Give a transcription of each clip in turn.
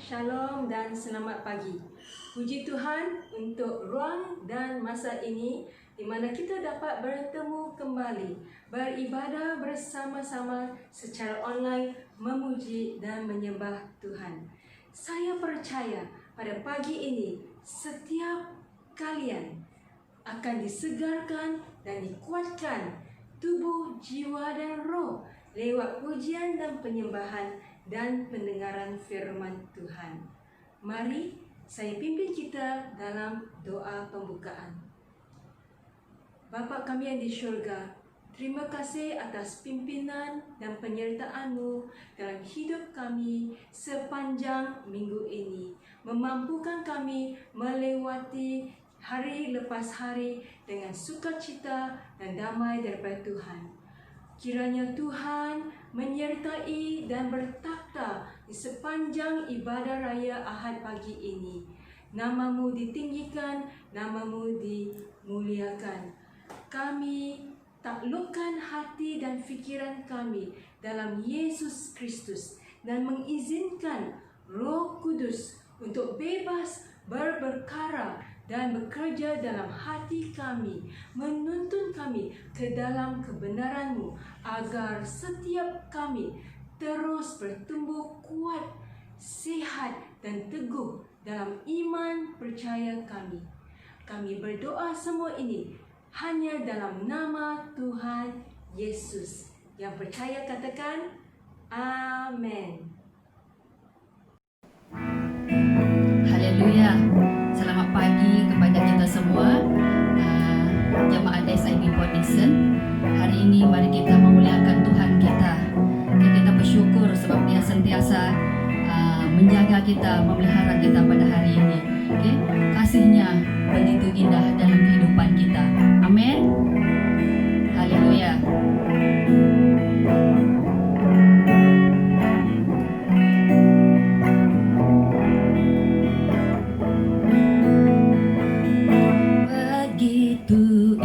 Shalom dan selamat pagi. Puji Tuhan untuk ruang dan masa ini di mana kita dapat bertemu kembali, beribadah bersama-sama secara online, memuji dan menyembah Tuhan. Saya percaya pada pagi ini setiap kalian akan disegarkan dan dikuatkan tubuh, jiwa dan roh lewat pujian dan penyembahan dan pendengaran firman Tuhan. Mari saya pimpin kita dalam doa pembukaan. Bapa kami yang di syurga, terima kasih atas pimpinan dan penyertaan-Mu dalam hidup kami sepanjang minggu ini, memampukan kami melewati hari lepas hari dengan sukacita dan damai daripada Tuhan. Kiranya Tuhan menyertai dan bertakhta di sepanjang ibadah raya Ahad pagi ini. Nama-Mu ditinggikan, Nama-Mu dimuliakan. Kami taklukkan hati dan fikiran kami dalam Yesus Kristus dan mengizinkan Roh Kudus untuk bebas berperkara dan bekerja dalam hati kami, menuntun kami ke dalam kebenaran-Mu, agar setiap kami terus bertumbuh kuat, sihat dan teguh dalam iman percaya kami. Kami berdoa semua ini hanya dalam nama Tuhan Yesus. Yang percaya katakan, Amin. Haleluya. Selamat pagi kepada kita semua, jemaat SIB Port Dickson. Hari ini mari kita memuliakan Tuhan kita. Kita bersyukur sebab Dia sentiasa menjaga kita, memelihara kita pada hari ini. Kasih-Nya begitu indah dalam kehidupan kita. Amin. Haleluya. Begitu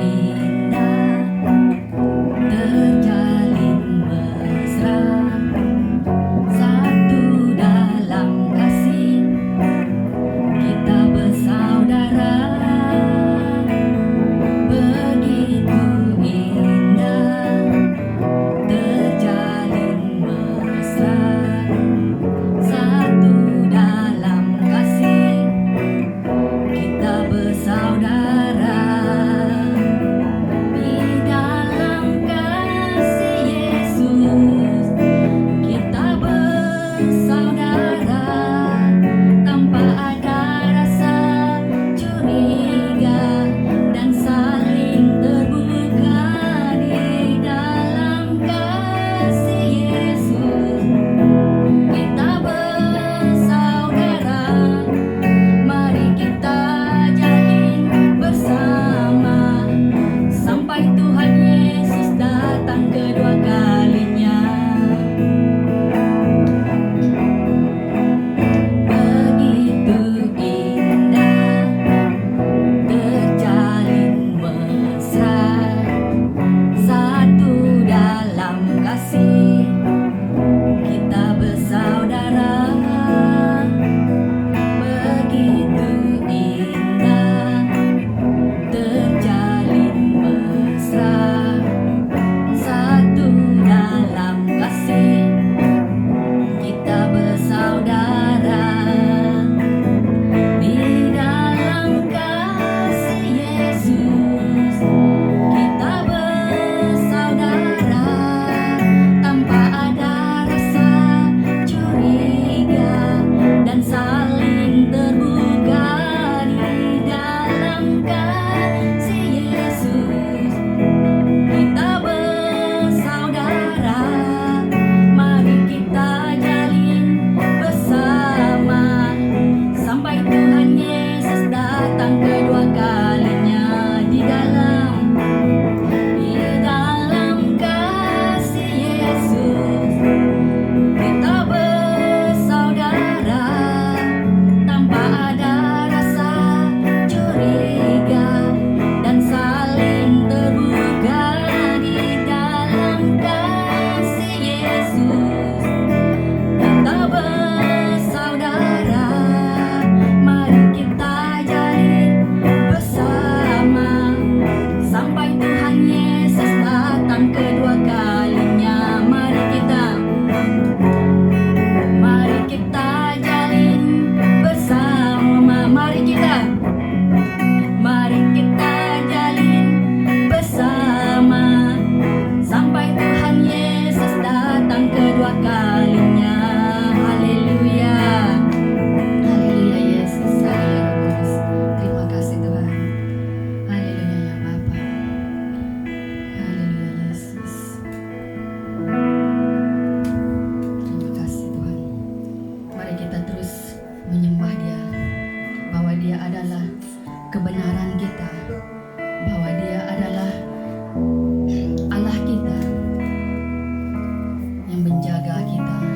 kedua kalinya. Haleluya. Haleluya Yesus. Haleluya Kudus. Terima kasih Tuhan. Haleluya ya Bapa. Haleluya Yesus. Terima kasih Tuhan. Mari kita terus menyembah Dia, bahwa Dia adalah kebenaran kita, bahwa Dia adalah Allah kita yang menjaga kita.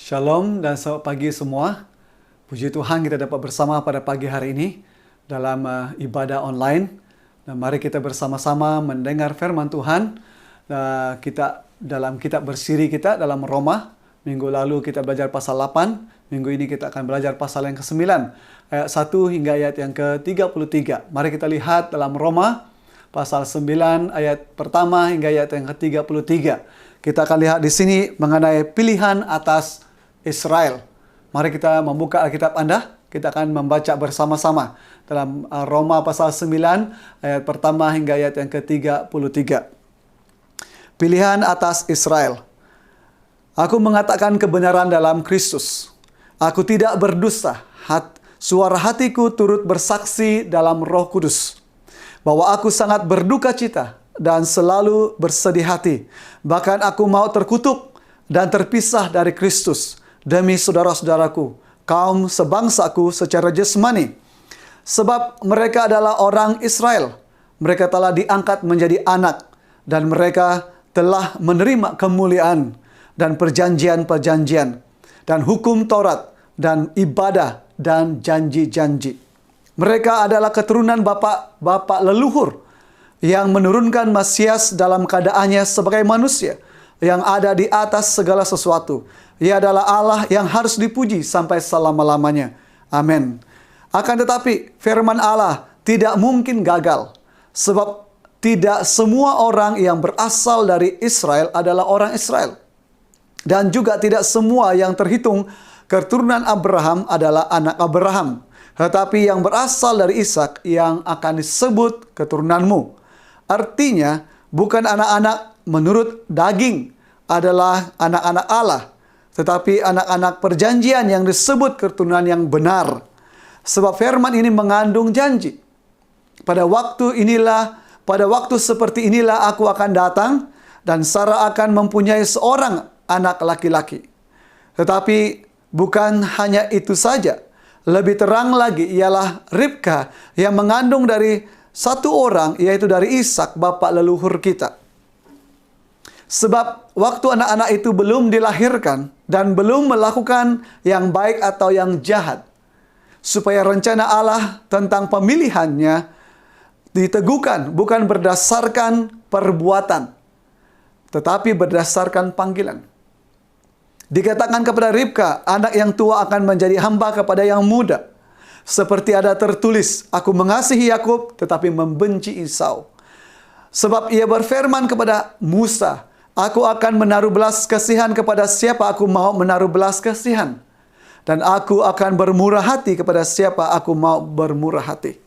Shalom dan selamat pagi semua. Puji Tuhan kita dapat bersama pada pagi hari ini dalam ibadah online. Dan mari kita bersama-sama mendengar firman Tuhan. Kita dalam kitab bersiri kita dalam Roma. Minggu lalu kita belajar pasal 8. Minggu ini kita akan belajar pasal yang ke-9. Ayat 1 hingga ayat yang ke-33. Mari kita lihat dalam Roma pasal 9 ayat pertama hingga ayat yang ke-33. Kita akan lihat di sini mengenai pilihan atas Israel. Mari kita membuka Alkitab Anda. Kita akan membaca bersama-sama dalam Roma pasal 9 ayat pertama hingga ayat yang ke-33. Pilihan atas Israel. Aku mengatakan kebenaran dalam Kristus. Aku tidak berdusta. Suara hatiku turut bersaksi dalam Roh Kudus bahwa aku sangat berduka cita dan selalu bersedih hati. Bahkan aku mau terkutuk dan terpisah dari Kristus demi saudara-saudaraku, kaum sebangsaku secara jasmani. Sebab mereka adalah orang Israel. Mereka telah diangkat menjadi anak, dan mereka telah menerima kemuliaan dan perjanjian-perjanjian, dan hukum Taurat, dan ibadah, dan janji-janji. Mereka adalah keturunan bapak leluhur yang menurunkan Mesias dalam keadaannya sebagai manusia yang ada di atas segala sesuatu. Ia adalah Allah yang harus dipuji sampai selama-lamanya. Amin. Akan tetapi firman Allah tidak mungkin gagal, sebab tidak semua orang yang berasal dari Israel adalah orang Israel. Dan juga tidak semua yang terhitung keturunan Abraham adalah anak Abraham. Tetapi yang berasal dari Ishak yang akan disebut keturunanmu. Artinya bukan anak-anak menurut daging adalah anak-anak Allah, tetapi anak-anak perjanjian yang disebut keturunan yang benar. Sebab firman ini mengandung janji. Pada waktu seperti inilah aku akan datang, dan Sarah akan mempunyai seorang anak laki-laki. Tetapi bukan hanya itu saja. Lebih terang lagi ialah Ribka yang mengandung dari satu orang, yaitu dari Ishak, bapa leluhur kita. Sebab waktu anak-anak itu belum dilahirkan dan belum melakukan yang baik atau yang jahat, supaya rencana Allah tentang pemilihannya diteguhkan bukan berdasarkan perbuatan, tetapi berdasarkan panggilan. Dikatakan kepada Ribka, anak yang tua akan menjadi hamba kepada yang muda. Seperti ada tertulis, aku mengasihi Yakub tetapi membenci Esau. Sebab ia berfirman kepada Musa, aku akan menaruh belas kasihan kepada siapa aku mau menaruh belas kasihan. Dan aku akan bermurah hati kepada siapa aku mau bermurah hati.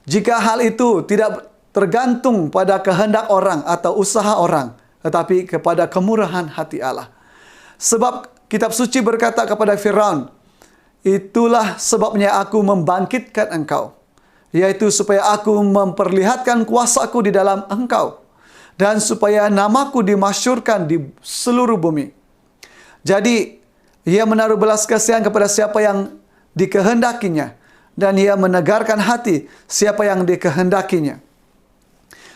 Jika hal itu tidak tergantung pada kehendak orang atau usaha orang, tetapi kepada kemurahan hati Allah. Sebab kitab suci berkata kepada Firaun, itulah sebabnya aku membangkitkan engkau, yaitu supaya aku memperlihatkan kuasaku di dalam engkau, dan supaya namaku dimasyhurkan di seluruh bumi. Jadi, ia menaruh belas kasihan kepada siapa yang dikehendakinya, dan ia menegarkan hati siapa yang dikehendakinya.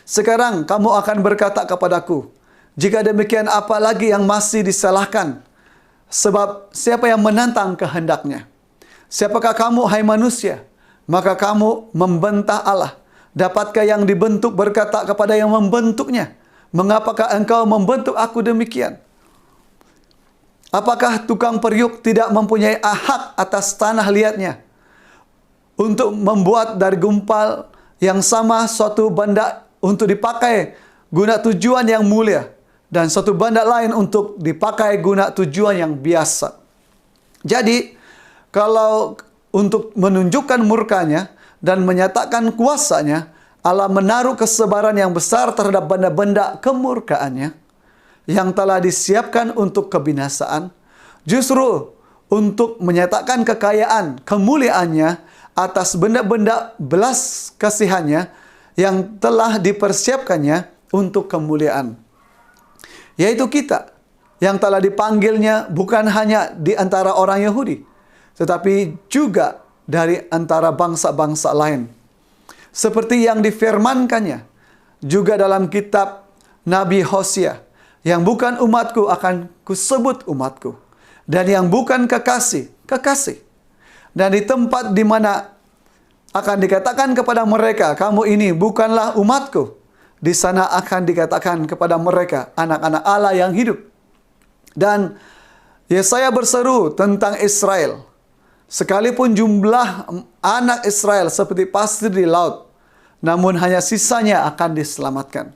Sekarang kamu akan berkata kepadaku, jika demikian apa lagi yang masih disalahkan? Sebab siapa yang menantang kehendaknya? Siapakah kamu, hai manusia? Maka kamu membantah Allah. Dapatkah yang dibentuk berkata kepada yang membentuknya, mengapakah engkau membentuk aku demikian? Apakah tukang periuk tidak mempunyai hak atas tanah liatnya untuk membuat dari gumpal yang sama suatu benda untuk dipakai guna tujuan yang mulia, dan suatu benda lain untuk dipakai guna tujuan yang biasa? Jadi, kalau untuk menunjukkan murkanya dan menyatakan kuasanya, Allah menaruh kesabaran yang besar terhadap benda-benda kemurkaannya yang telah disiapkan untuk kebinasaan, justru untuk menyatakan kekayaan kemuliaannya atas benda-benda belas kasihannya yang telah dipersiapkannya untuk kemuliaan. Yaitu kita yang telah dipanggilnya bukan hanya di antara orang Yahudi, tetapi juga dari antara bangsa-bangsa lain. Seperti yang difirmankannya juga dalam kitab Nabi Hosea, Yang bukan umatku akan kusebut umatku. Dan yang bukan kekasih, kekasih. Dan di tempat di mana akan dikatakan kepada mereka, kamu ini bukanlah umatku, di sana akan dikatakan kepada mereka, anak-anak Allah yang hidup. Dan Yesaya berseru tentang Israel. Sekalipun jumlah anak Israel seperti pasir di laut, namun hanya sisanya akan diselamatkan.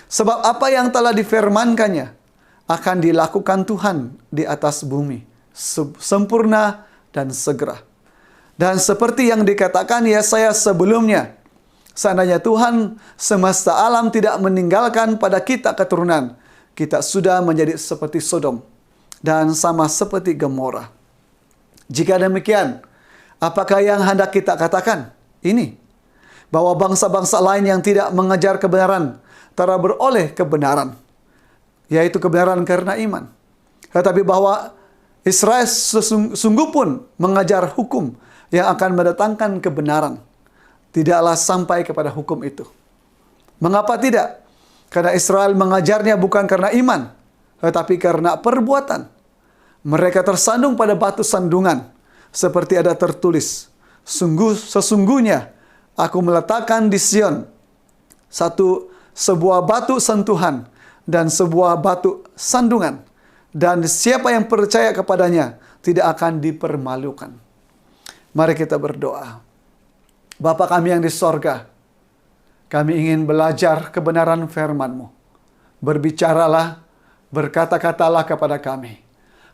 Sebab apa yang telah difirmankannya akan dilakukan Tuhan di atas bumi, sempurna dan segera. Dan seperti yang dikatakan Yesaya sebelumnya, seandainya Tuhan semesta alam tidak meninggalkan pada kita keturunan, kita sudah menjadi seperti Sodom dan sama seperti Gomora. Jika demikian, apakah yang hendak kita katakan? Ini, bahwa bangsa-bangsa lain yang tidak mengejar kebenaran telah beroleh kebenaran, yaitu kebenaran karena iman. Tetapi bahwa Israel sungguh pun mengajar hukum yang akan mendatangkan kebenaran, tidaklah sampai kepada hukum itu. Mengapa tidak? Karena Israel mengajarnya bukan karena iman, tetapi karena perbuatan. Mereka tersandung pada batu sandungan, seperti ada tertulis, sesungguhnya aku meletakkan di Sion sebuah batu sentuhan dan sebuah batu sandungan, dan siapa yang percaya kepadanya tidak akan dipermalukan. Mari kita berdoa. Bapa kami yang di sorga, kami ingin belajar kebenaran firman-Mu. Berbicaralah, berkata-katalah kepada kami.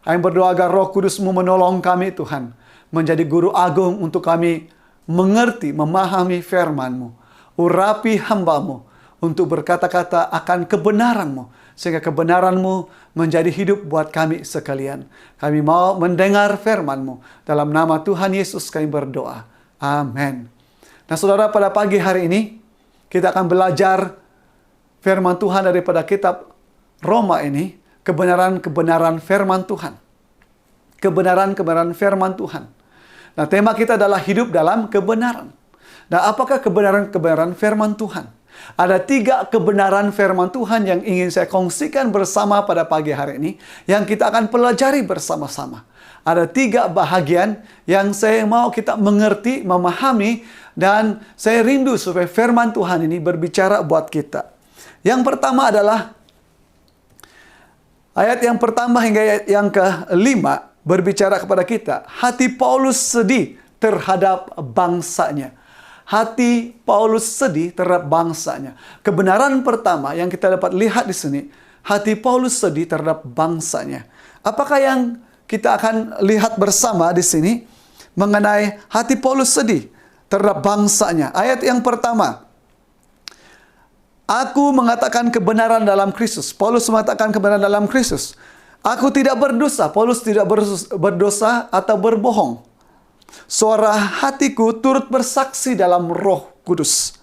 Kami berdoa agar Roh Kudus-Mu menolong kami, Tuhan, menjadi guru agung untuk kami mengerti, memahami firman-Mu. Urapi hamba-Mu untuk berkata-kata akan kebenaran-Mu, sehingga kebenaran-Mu menjadi hidup buat kami sekalian. Kami mau mendengar firman-Mu. Dalam nama Tuhan Yesus kami berdoa. Amin. Nah saudara, pada pagi hari ini kita akan belajar firman Tuhan daripada kitab Roma ini. Kebenaran-kebenaran firman Tuhan. Kebenaran-kebenaran firman Tuhan. Nah, tema kita adalah hidup dalam kebenaran. Nah, apakah kebenaran-kebenaran firman Tuhan? Ada 3 kebenaran firman Tuhan yang ingin saya kongsikan bersama pada pagi hari ini, yang kita akan pelajari bersama-sama. Ada 3 bahagian yang saya mau kita mengerti, memahami, dan saya rindu supaya firman Tuhan ini berbicara buat kita. Yang pertama adalah ayat yang pertama hingga ayat yang ke-5 berbicara kepada kita. Hati Paulus sedih terhadap bangsanya. Hati Paulus sedih terhadap bangsanya. Kebenaran pertama yang kita dapat lihat di sini, hati Paulus sedih terhadap bangsanya. Apakah yang kita akan lihat bersama di sini mengenai hati Paulus sedih terhadap bangsanya? Ayat yang pertama, aku mengatakan kebenaran dalam Kristus. Paulus mengatakan kebenaran dalam Kristus. Aku tidak berdosa. Paulus tidak berdosa atau berbohong. Suara hatiku turut bersaksi dalam Roh Kudus.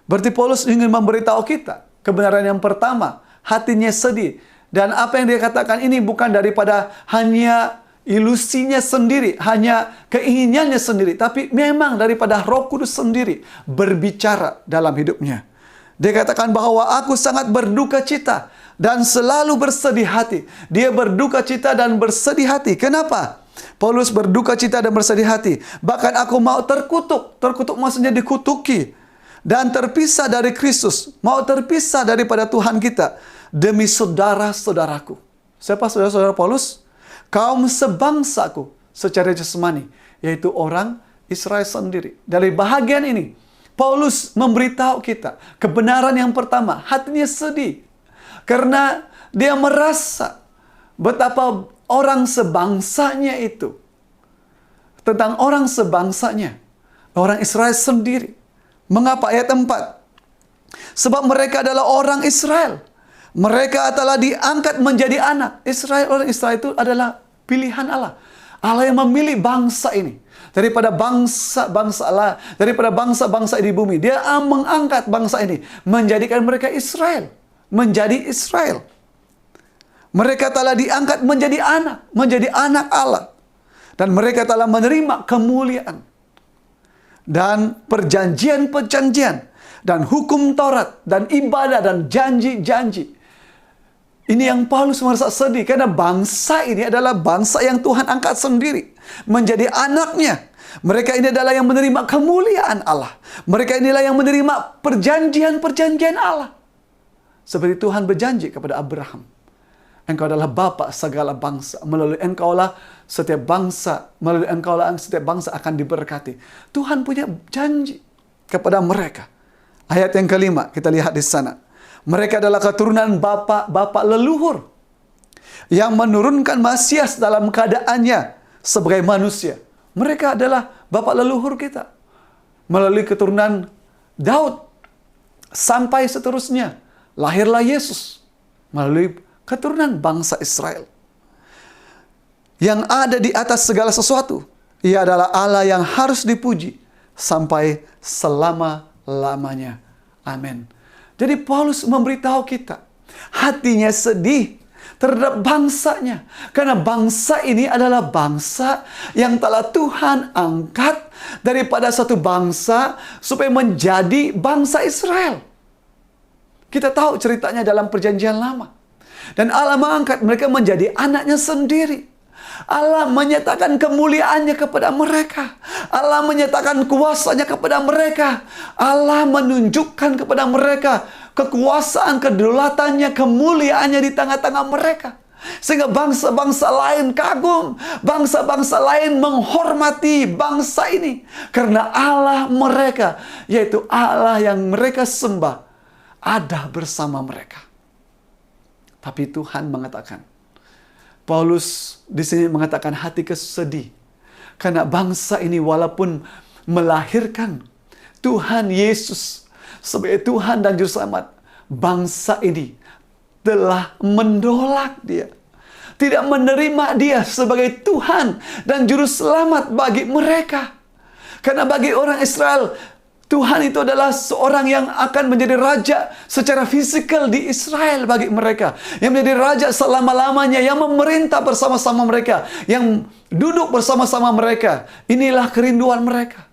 Berarti Paulus ingin memberitahu kita kebenaran yang pertama. Hatinya sedih. Dan apa yang dia katakan ini bukan daripada hanya ilusinya sendiri, hanya keinginannya sendiri, tapi memang daripada Roh Kudus sendiri berbicara dalam hidupnya. Dia katakan bahwa aku sangat berduka cita dan selalu bersedih hati. Dia berduka cita dan bersedih hati. Kenapa? Paulus berduka cita dan bersedih hati. Bahkan aku mau terkutuk. Terkutuk maksudnya dikutuki. Dan terpisah dari Kristus. Mau terpisah daripada Tuhan kita. Demi saudara-saudaraku. Siapa saudara-saudara Paulus? Kaum sebangsaku secara jasmani. Yaitu orang Israel sendiri. Dari bahagian ini, Paulus memberitahu kita kebenaran yang pertama, hatinya sedih karena dia merasa betapa orang sebangsanya itu, tentang orang sebangsanya, orang Israel sendiri. Mengapa? Ayat 4, sebab mereka adalah orang Israel, mereka telah diangkat menjadi anak Israel. Orang Israel itu adalah pilihan Allah. Allah yang memilih bangsa ini daripada bangsa-bangsa di bumi. Dia mengangkat bangsa ini, menjadikan mereka Israel, menjadi Israel. Mereka telah diangkat menjadi anak Allah, dan mereka telah menerima kemuliaan dan perjanjian-perjanjian dan hukum Taurat dan ibadah dan janji-janji. Ini yang Paulus merasa sedih, karena bangsa ini adalah bangsa yang Tuhan angkat sendiri menjadi anaknya. Mereka ini adalah yang menerima kemuliaan Allah. Mereka inilah yang menerima perjanjian-perjanjian Allah. Seperti Tuhan berjanji kepada Abraham, engkau adalah bapa segala bangsa. Melalui engkaulah setiap bangsa, melalui engkaulah setiap bangsa akan diberkati. Tuhan punya janji kepada mereka. Ayat yang kelima, kita lihat di sana. Mereka adalah keturunan bapa leluhur yang menurunkan Mesias dalam keadaannya sebagai manusia. Mereka adalah bapa leluhur kita. Melalui keturunan Daud sampai seterusnya, lahirlah Yesus melalui keturunan bangsa Israel. Yang ada di atas segala sesuatu, Ia adalah Allah yang harus dipuji sampai selama-lamanya. Amin. Jadi Paulus memberitahu kita, hatinya sedih terhadap bangsanya. Karena bangsa ini adalah bangsa yang telah Tuhan angkat daripada satu bangsa supaya menjadi bangsa Israel. Kita tahu ceritanya dalam perjanjian lama. Dan Allah mengangkat mereka menjadi anaknya sendiri. Allah menyatakan kemuliaannya kepada mereka. Allah menyatakan kuasanya kepada mereka. Allah menunjukkan kepada mereka kekuasaan, kedaulatannya, kemuliaannya di tengah-tengah mereka. Sehingga bangsa-bangsa lain kagum, bangsa-bangsa lain menghormati bangsa ini. Karena Allah mereka, yaitu Allah yang mereka sembah, ada bersama mereka. Tapi Tuhan mengatakan, Paulus di sini mengatakan hati kesedih. Karena bangsa ini walaupun melahirkan Tuhan Yesus sebagai Tuhan dan Juru Selamat, bangsa ini telah menolak Dia. Tidak menerima Dia sebagai Tuhan dan Juru Selamat bagi mereka. Karena bagi orang Israel, Tuhan itu adalah seorang yang akan menjadi raja secara fisikal di Israel bagi mereka. Yang menjadi raja selama-lamanya, yang memerintah bersama-sama mereka, yang duduk bersama-sama mereka. Inilah kerinduan mereka.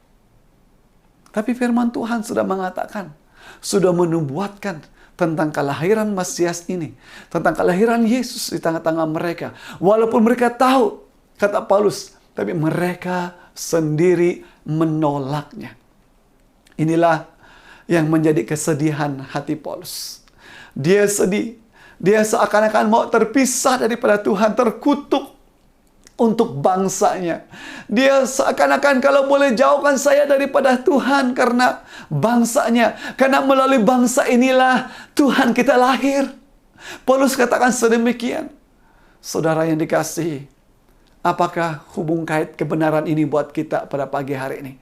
Tapi firman Tuhan sudah mengatakan, sudah menubuatkan tentang kelahiran Mesias ini, tentang kelahiran Yesus di tengah-tengah mereka. Walaupun mereka tahu, kata Paulus, tapi mereka sendiri menolaknya. Inilah yang menjadi kesedihan hati Paulus. Dia sedih. Dia seakan-akan mau terpisah daripada Tuhan, terkutuk untuk bangsanya. Dia seakan-akan kalau boleh jauhkan saya daripada Tuhan karena bangsanya. Karena melalui bangsa inilah Tuhan kita lahir. Paulus katakan sedemikian. Saudara yang dikasihi, apakah hubung kait kebenaran ini buat kita pada pagi hari ini?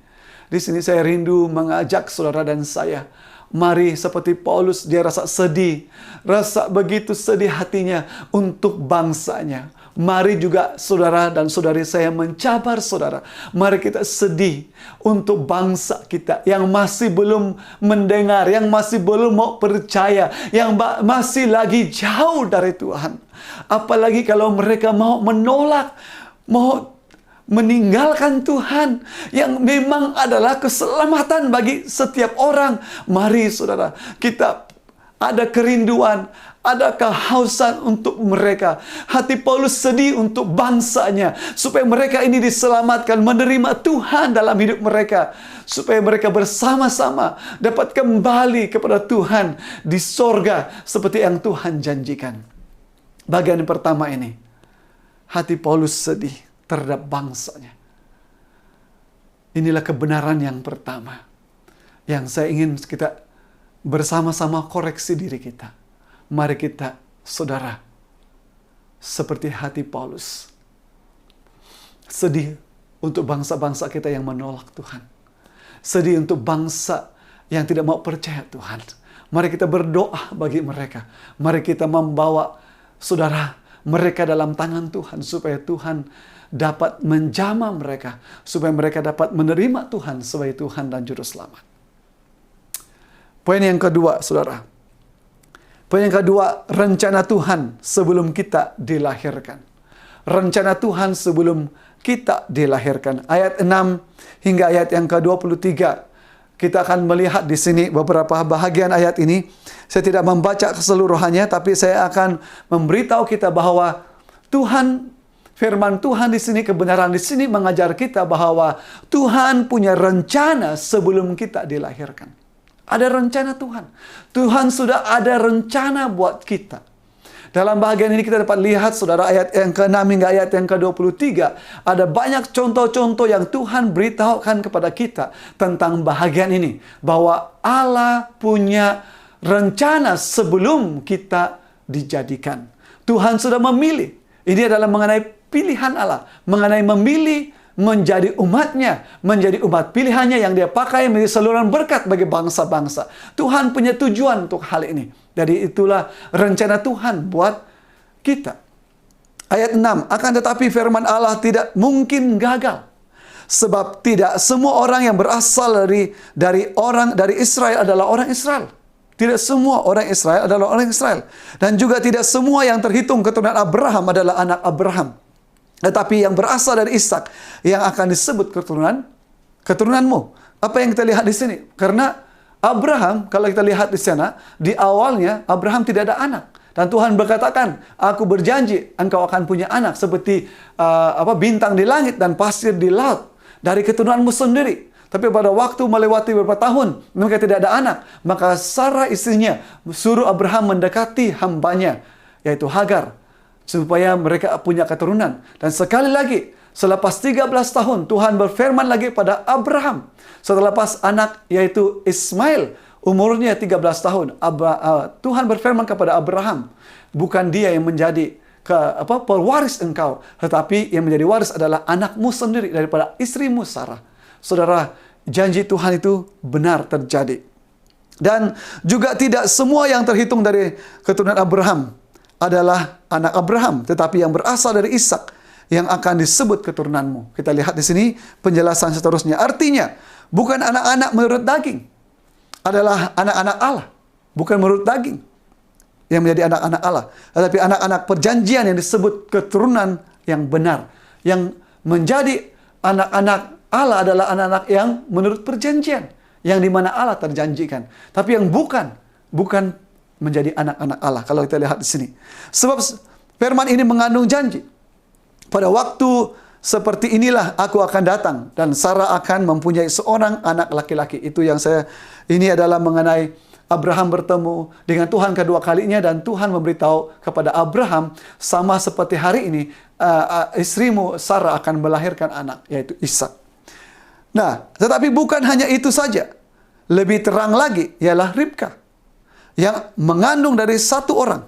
Di sini saya rindu mengajak saudara dan saya, mari seperti Paulus, dia rasa sedih, rasa begitu sedih hatinya untuk bangsanya. Mari juga saudara dan saudari saya mencabar saudara. Mari kita sedih untuk bangsa kita yang masih belum mendengar, yang masih belum mau percaya, yang masih lagi jauh dari Tuhan. Apalagi kalau mereka mau menolak, mau meninggalkan Tuhan yang memang adalah keselamatan bagi setiap orang. Mari saudara, kita ada kerinduan, ada kehausan untuk mereka. Hati Paulus sedih untuk bangsanya, supaya mereka ini diselamatkan, menerima Tuhan dalam hidup mereka, supaya mereka bersama-sama dapat kembali kepada Tuhan di sorga seperti yang Tuhan janjikan. Bagian pertama ini, hati Paulus sedih terhadap bangsanya. Inilah kebenaran yang pertama yang saya ingin kita bersama-sama koreksi diri kita. Mari kita, saudara, seperti hati Paulus, sedih untuk bangsa-bangsa kita yang menolak Tuhan. Sedih untuk bangsa yang tidak mau percaya Tuhan. Mari kita berdoa bagi mereka. Mari kita membawa, saudara, mereka dalam tangan Tuhan, supaya Tuhan dapat menjamah mereka, supaya mereka dapat menerima Tuhan sebagai Tuhan dan Juru Selamat. Poin yang kedua, saudara. Poin yang kedua, rencana Tuhan sebelum kita dilahirkan. Rencana Tuhan sebelum kita dilahirkan. Ayat 6 hingga ayat yang ke-23. kita akan melihat di sini beberapa bahagian ayat ini. Saya tidak membaca keseluruhannya, tapi saya akan memberitahu kita bahwa Tuhan, firman Tuhan di sini, kebenaran di sini mengajar kita bahwa Tuhan punya rencana sebelum kita dilahirkan. Ada rencana Tuhan. Tuhan sudah ada rencana buat kita. Dalam bahagian ini kita dapat lihat, saudara, ayat yang ke-6 hingga ayat yang ke-23. Ada banyak contoh-contoh yang Tuhan beritahukan kepada kita tentang bahagian ini. Bahwa Allah punya rencana sebelum kita dijadikan. Tuhan sudah memilih. Ini adalah mengenai pilihan Allah. Mengenai memilih menjadi umatnya. Menjadi umat pilihannya yang dia pakai menjadi saluran berkat bagi bangsa-bangsa. Tuhan punya tujuan untuk hal ini. Jadi itulah rencana Tuhan buat kita. Ayat 6, akan tetapi firman Allah tidak mungkin gagal. Sebab tidak semua orang yang berasal dari Israel adalah orang Israel. Tidak semua orang Israel adalah orang Israel. Dan juga tidak semua yang terhitung keturunan Abraham adalah anak Abraham. Tetapi yang berasal dari Ishak yang akan disebut keturunanmu. Apa yang kita lihat di sini? Karena Abraham, kalau kita lihat di sana, di awalnya Abraham tidak ada anak. Dan Tuhan berkatakan, aku berjanji engkau akan punya anak seperti bintang di langit dan pasir di laut dari keturunanmu sendiri. Tapi pada waktu melewati beberapa tahun, mereka tidak ada anak. Maka Sarah istrinya suruh Abraham mendekati hambanya, yaitu Hagar, supaya mereka punya keturunan. Dan sekali lagi, selepas 13 tahun, Tuhan berfirman lagi pada Abraham. Setelah pas anak, yaitu Ismail, umurnya 13 tahun. Tuhan berfirman kepada Abraham, bukan dia yang menjadi pewaris engkau, tetapi yang menjadi waris adalah anakmu sendiri daripada istrimu Sarah. Saudara, janji Tuhan itu benar terjadi. Dan juga tidak semua yang terhitung dari keturunan Abraham adalah anak Abraham, tetapi yang berasal dari Ishak yang akan disebut keturunanmu. Kita lihat di sini penjelasan seterusnya. Artinya, bukan anak-anak menurut daging, adalah anak-anak Allah, bukan menurut daging yang menjadi anak-anak Allah, tetapi anak-anak perjanjian yang disebut keturunan yang benar. Yang menjadi anak-anak Allah adalah anak-anak yang menurut perjanjian, yang dimana Allah terjanjikan. Tapi yang bukan menjadi anak-anak Allah. Kalau kita lihat di sini, sebab firman ini mengandung janji. Pada waktu seperti inilah aku akan datang dan Sarah akan mempunyai seorang anak laki-laki. Itu yang ini adalah mengenai Abraham bertemu dengan Tuhan kedua kalinya, dan Tuhan memberitahu kepada Abraham, sama seperti hari ini, istrimu Sarah akan melahirkan anak, yaitu Ishak. Nah, tetapi bukan hanya itu saja. Lebih terang lagi ialah Ribka, yang mengandung dari satu orang,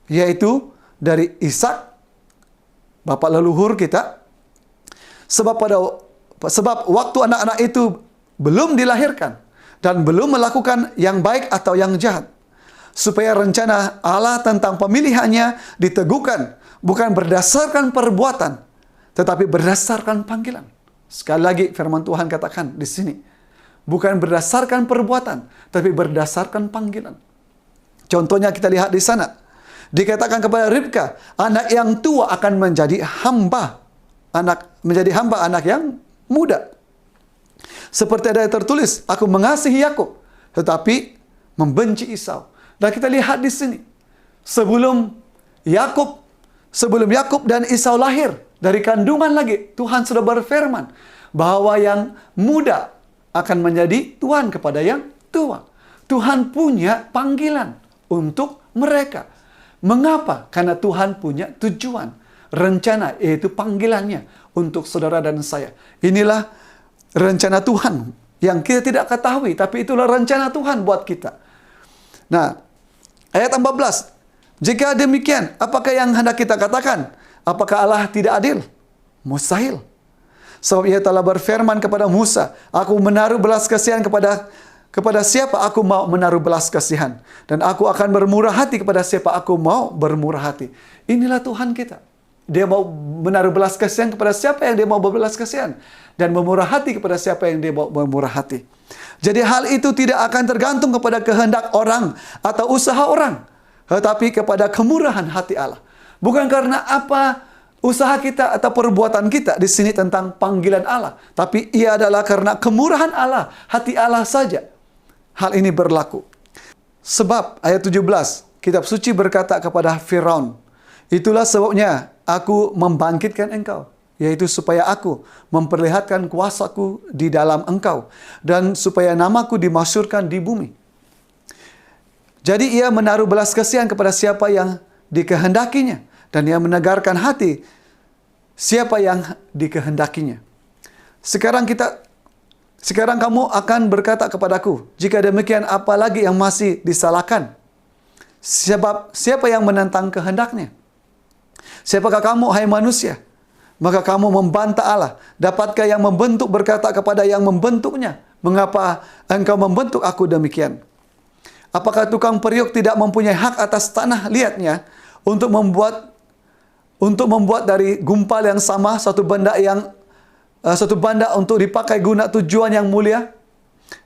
yaitu dari Ishak, bapak leluhur kita. Sebab waktu anak-anak itu belum dilahirkan dan belum melakukan yang baik atau yang jahat, supaya rencana Allah tentang pemilihannya diteguhkan bukan berdasarkan perbuatan, tetapi berdasarkan panggilan. Sekali lagi firman Tuhan katakan di sini, bukan berdasarkan perbuatan, tapi berdasarkan panggilan. Contohnya kita lihat di sana. Dikatakan kepada Ribka, anak yang tua akan menjadi hamba. Menjadi hamba anak yang muda. Seperti ada yang tertulis, aku mengasihi Yakub, tetapi membenci Esau. Dan kita lihat di sini, sebelum Yakub dan Esau lahir, dari kandungan lagi, Tuhan sudah berfirman bahwa yang muda akan menjadi tuan kepada yang tua. Tuhan punya panggilan untuk mereka. Mengapa? Karena Tuhan punya tujuan, rencana, yaitu panggilannya untuk saudara dan saya. Inilah rencana Tuhan yang kita tidak ketahui, tapi itulah rencana Tuhan buat kita. Nah, ayat 14. Jika demikian, apakah yang hendak kita katakan? Apakah Allah tidak adil? Mustahil. Sebab ia telah berfirman kepada Musa, aku menaruh belas kasihan kepada siapa aku mau menaruh belas kasihan, dan aku akan bermurah hati kepada siapa aku mau bermurah hati. Inilah Tuhan kita. Dia mau menaruh belas kasihan kepada siapa yang dia mau berbelas kasihan, dan bermurah hati kepada siapa yang dia mau bermurah hati. Jadi hal itu tidak akan tergantung kepada kehendak orang atau usaha orang, tetapi kepada kemurahan hati Allah. Bukan karena apa usaha kita atau perbuatan kita di sini tentang panggilan Allah. Tapi ia adalah karena kemurahan Allah, hati Allah saja. Hal ini berlaku. Sebab ayat 17, kitab suci berkata kepada Firaun, itulah sebabnya aku membangkitkan engkau, yaitu supaya aku memperlihatkan kuasaku di dalam engkau, dan supaya namaku dimasyhurkan di bumi. Jadi ia menaruh belas kasihan kepada siapa yang dikehendakinya, dan ia menegarkan hati siapa yang dikehendakinya. Sekarang kamu akan berkata kepadaku, jika demikian apalagi yang masih disalahkan? Sebab siapa yang menentang kehendaknya? Siapakah kamu, hai manusia? Maka kamu membantah Allah. Dapatkah yang membentuk berkata kepada yang membentuknya, mengapa engkau membentuk aku demikian? Apakah tukang periuk tidak mempunyai hak atas tanah liatnya untuk membuat dari gumpal yang sama satu benda untuk dipakai guna tujuan yang mulia,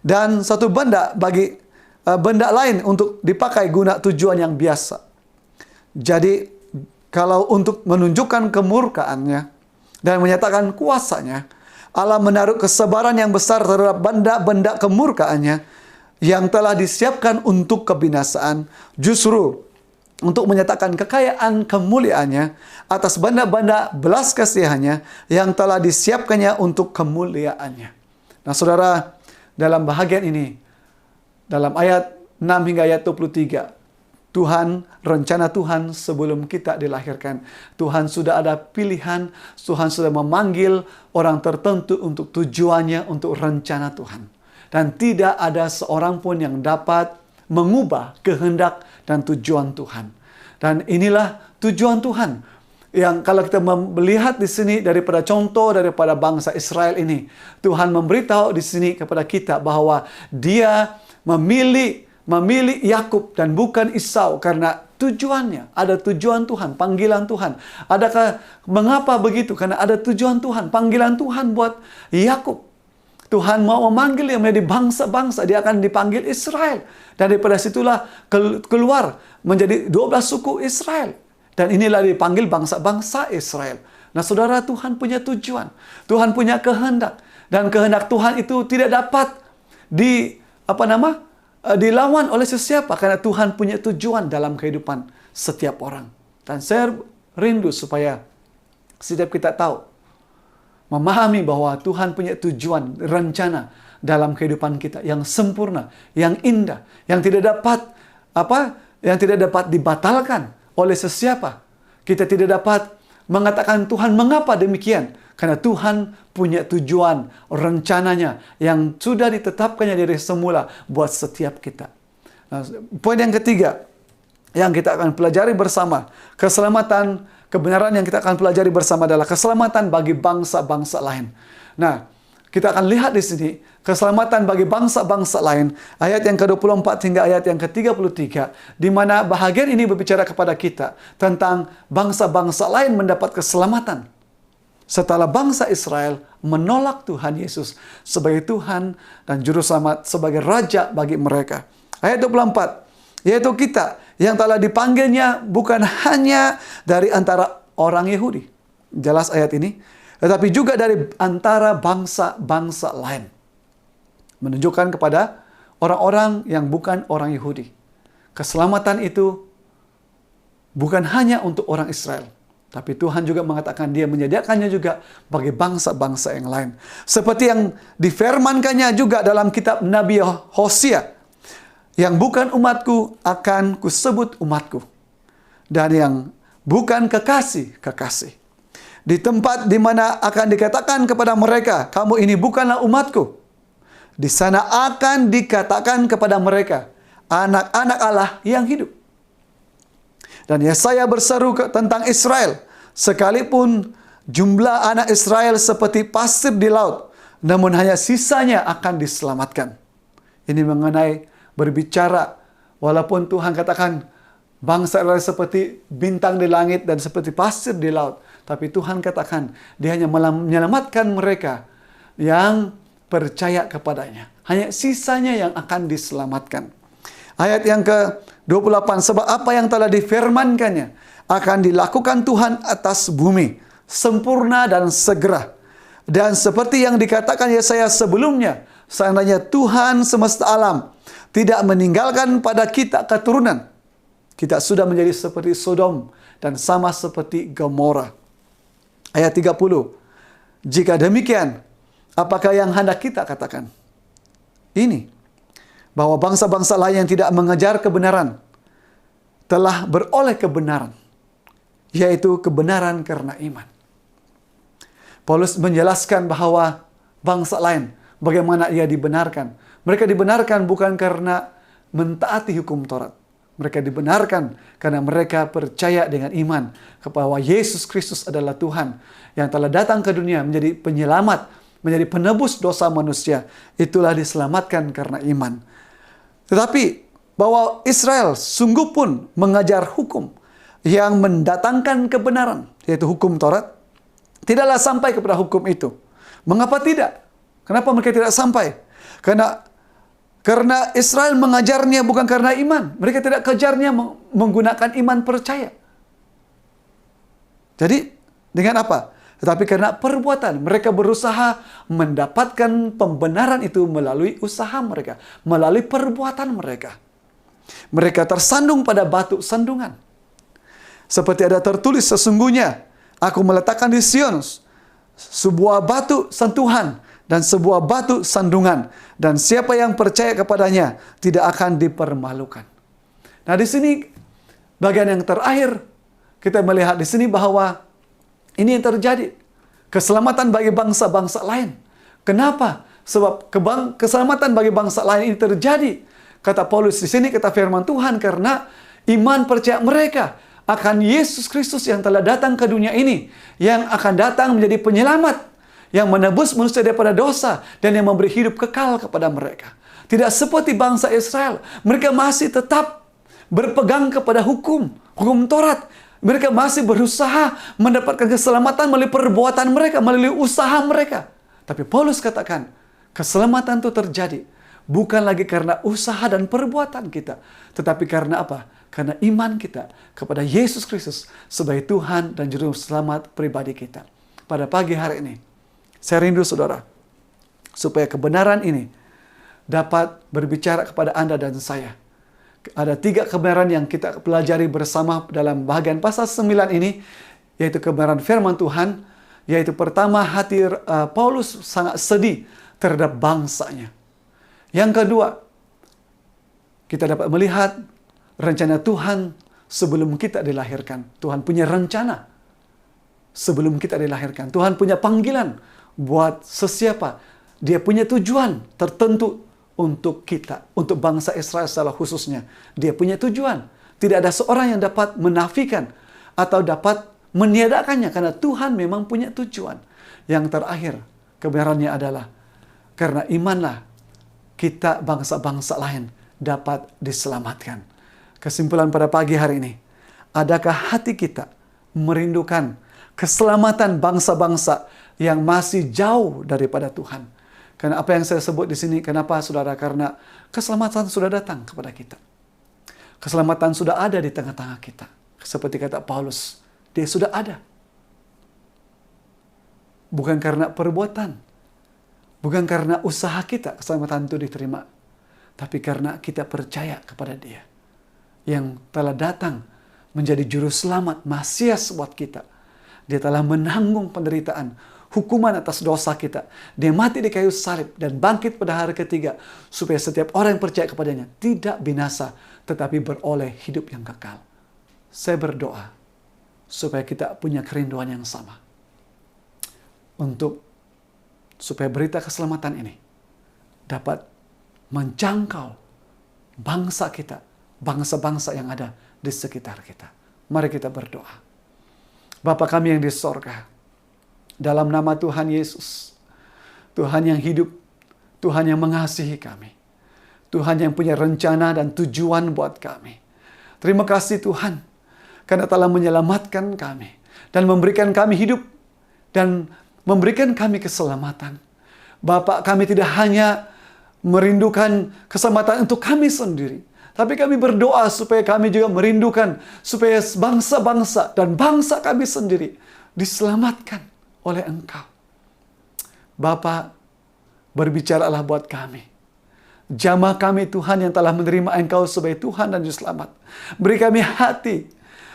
dan satu benda bagi benda lain untuk dipakai guna tujuan yang biasa. Jadi kalau untuk menunjukkan kemurkaannya dan menyatakan kuasanya, Allah menaruh kesabaran yang besar terhadap benda-benda kemurkaannya yang telah disiapkan untuk kebinasaan, justru untuk menyatakan kekayaan kemuliaannya atas benda-benda belas kasihannya yang telah disiapkannya untuk kemuliaannya. Nah saudara, dalam bahagian ini, dalam ayat 6 hingga ayat 23, rencana Tuhan sebelum kita dilahirkan. Tuhan sudah ada pilihan, Tuhan sudah memanggil orang tertentu untuk tujuannya, untuk rencana Tuhan. Dan tidak ada seorang pun yang dapat mengubah kehendak dan tujuan Tuhan. Dan inilah tujuan Tuhan. Yang kalau kita melihat di sini daripada contoh daripada bangsa Israel ini, Tuhan memberitahu di sini kepada kita bahwa Dia memilih Yakub dan bukan Esau karena tujuannya, ada tujuan Tuhan, panggilan Tuhan. Adakah mengapa begitu? Karena ada tujuan Tuhan, panggilan Tuhan buat Yakub. Tuhan mau memanggil dia menjadi bangsa-bangsa, dia akan dipanggil Israel. Dan daripada situlah keluar menjadi 12 suku Israel. Dan inilah dipanggil bangsa-bangsa Israel. Nah saudara, Tuhan punya tujuan. Tuhan punya kehendak. Dan kehendak Tuhan itu tidak dapat dilawan oleh sesiapa. Karena Tuhan punya tujuan dalam kehidupan setiap orang. Dan saya rindu supaya setiap kita tahu, memahami bahwa Tuhan punya tujuan, rencana dalam kehidupan kita yang sempurna, yang indah, yang tidak dapat dibatalkan oleh sesiapa. Kita tidak dapat mengatakan Tuhan mengapa demikian, karena Tuhan punya tujuan, rencananya yang sudah ditetapkannya dari semula buat setiap kita. Nah, poin yang ketiga yang kita akan pelajari bersama, kebenaran yang kita akan pelajari bersama adalah keselamatan bagi bangsa-bangsa lain. Nah, kita akan lihat di sini keselamatan bagi bangsa-bangsa lain, ayat yang ke-24 hingga ayat yang ke-33, di mana bahagian ini berbicara kepada kita tentang bangsa-bangsa lain mendapat keselamatan setelah bangsa Israel menolak Tuhan Yesus sebagai Tuhan dan Juru Selamat, sebagai Raja bagi mereka. Ayat 24, yaitu kita yang telah dipanggilnya bukan hanya dari antara orang Yahudi, jelas ayat ini, tetapi juga dari antara bangsa-bangsa lain. Menunjukkan kepada orang-orang yang bukan orang Yahudi. Keselamatan itu bukan hanya untuk orang Israel, tapi Tuhan juga mengatakan Dia menyediakannya juga bagi bangsa-bangsa yang lain. Seperti yang difirmankannya juga dalam kitab Nabi Hosea, yang bukan umatku akan kusebut umatku, dan yang bukan kekasih, kekasih. Di tempat di mana akan dikatakan kepada mereka, kamu ini bukanlah umatku, di sana akan dikatakan kepada mereka, anak-anak Allah yang hidup. Dan Yesaya berseru tentang Israel, sekalipun jumlah anak Israel seperti pasir di laut, namun hanya sisanya akan diselamatkan. Ini mengenai berbicara, walaupun Tuhan katakan bangsa Israel seperti bintang di langit dan seperti pasir di laut, tapi Tuhan katakan Dia hanya menyelamatkan mereka yang percaya kepadanya. Hanya sisanya yang akan diselamatkan. Ayat yang ke-28, sebab apa yang telah difirmankannya akan dilakukan Tuhan atas bumi, sempurna dan segera. Dan seperti yang dikatakan Yesaya sebelumnya, seandainya Tuhan semesta alam tidak meninggalkan pada kita keturunan, kita sudah menjadi seperti Sodom dan sama seperti Gomora. Ayat 30. Jika demikian, apakah yang hendak kita katakan? Ini, bahwa bangsa-bangsa lain yang tidak mengejar kebenaran telah beroleh kebenaran, yaitu kebenaran karena iman. Paulus menjelaskan bahwa bangsa lain, bagaimana ia dibenarkan. Mereka dibenarkan bukan karena mentaati hukum Taurat. Mereka dibenarkan karena mereka percaya dengan iman bahwa Yesus Kristus adalah Tuhan yang telah datang ke dunia menjadi penyelamat, menjadi penebus dosa manusia. Itulah diselamatkan karena iman. Tetapi bahwa Israel sungguh pun mengajar hukum yang mendatangkan kebenaran, yaitu hukum Taurat, tidaklah sampai kepada hukum itu. Mengapa tidak? Kenapa mereka tidak sampai? Karena Israel mengajarnya bukan karena iman. Mereka tidak kejarnya menggunakan iman percaya. Jadi, dengan apa? Tetapi karena perbuatan. Mereka berusaha mendapatkan pembenaran itu melalui usaha mereka. Melalui perbuatan mereka. Mereka tersandung pada batu sandungan. Seperti ada tertulis, sesungguhnya aku meletakkan di Sion sebuah batu sentuhan dan sebuah batu sandungan, dan siapa yang percaya kepadanya tidak akan dipermalukan. Nah, di sini bagian yang terakhir kita melihat di sini bahwa ini yang terjadi, keselamatan bagi bangsa-bangsa lain. Kenapa? Sebab keselamatan bagi bangsa lain ini terjadi, kata Paulus di sini, kata firman Tuhan, karena iman percaya mereka akan Yesus Kristus yang telah datang ke dunia ini, yang akan datang menjadi penyelamat, yang menebus manusia daripada dosa, dan yang memberi hidup kekal kepada mereka. Tidak seperti bangsa Israel. Mereka masih tetap berpegang kepada hukum Taurat. Mereka masih berusaha mendapatkan keselamatan melalui perbuatan mereka, melalui usaha mereka. Tapi Paulus katakan, keselamatan itu terjadi bukan lagi karena usaha dan perbuatan kita, tetapi karena apa? Karena iman kita kepada Yesus Kristus sebagai Tuhan dan Juru Selamat pribadi kita. Pada pagi hari ini, saya rindu saudara, supaya kebenaran ini dapat berbicara kepada Anda dan saya. Ada 3 kebenaran yang kita pelajari bersama dalam bagian pasal 9 ini, yaitu kebenaran firman Tuhan, yaitu pertama, hati Paulus sangat sedih terhadap bangsanya. Yang kedua, kita dapat melihat rencana Tuhan sebelum kita dilahirkan. Tuhan punya rencana sebelum kita dilahirkan. Tuhan punya panggilan buat sesiapa. Dia punya tujuan tertentu untuk kita, untuk bangsa Israel secara khususnya. Dia punya tujuan. Tidak ada seorang yang dapat menafikan atau dapat meniadakannya, karena Tuhan memang punya tujuan. Yang terakhir, kebenarannya adalah karena imanlah kita bangsa-bangsa lain dapat diselamatkan. Kesimpulan pada pagi hari ini, adakah hati kita merindukan keselamatan bangsa-bangsa yang masih jauh daripada Tuhan? Karena apa yang saya sebut di sini, kenapa saudara? Karena keselamatan sudah datang kepada kita. Keselamatan sudah ada di tengah-tengah kita. Seperti kata Paulus, dia sudah ada. Bukan karena perbuatan, bukan karena usaha kita keselamatan itu diterima, tapi karena kita percaya kepada Dia yang telah datang menjadi juru selamat, Masias buat kita. Dia telah menanggung penderitaan, hukuman atas dosa kita. Dia mati di kayu salib dan bangkit pada hari ketiga, supaya setiap orang yang percaya kepadanya tidak binasa, tetapi beroleh hidup yang kekal. Saya berdoa supaya kita punya kerinduan yang sama, supaya berita keselamatan ini dapat menjangkau bangsa kita, bangsa-bangsa yang ada di sekitar kita. Mari kita berdoa. Bapa kami yang di sorga, dalam nama Tuhan Yesus, Tuhan yang hidup, Tuhan yang mengasihi kami, Tuhan yang punya rencana dan tujuan buat kami. Terima kasih Tuhan, karena telah menyelamatkan kami dan memberikan kami hidup dan memberikan kami keselamatan. Bapak, kami tidak hanya merindukan keselamatan untuk kami sendiri, tapi kami berdoa supaya kami juga merindukan supaya bangsa-bangsa dan bangsa kami sendiri diselamatkan oleh Engkau. Bapa, berbicaralah buat kami. Jamah kami Tuhan yang telah menerima Engkau sebagai Tuhan dan Juru Selamat. Beri kami hati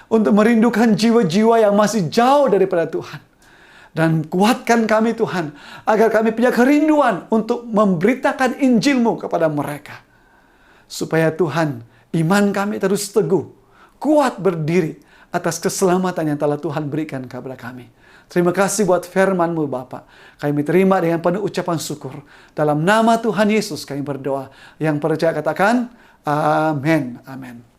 untuk merindukan jiwa-jiwa yang masih jauh daripada Tuhan. Dan kuatkan kami Tuhan, agar kami punya kerinduan untuk memberitakan Injil-Mu kepada mereka. Supaya Tuhan, iman kami terus teguh, kuat berdiri atas keselamatan yang telah Tuhan berikan kepada kami. Terima kasih buat firman-Mu Bapa. Kami terima dengan penuh ucapan syukur. Dalam nama Tuhan Yesus kami berdoa. Yang percaya katakan, amin. Amin.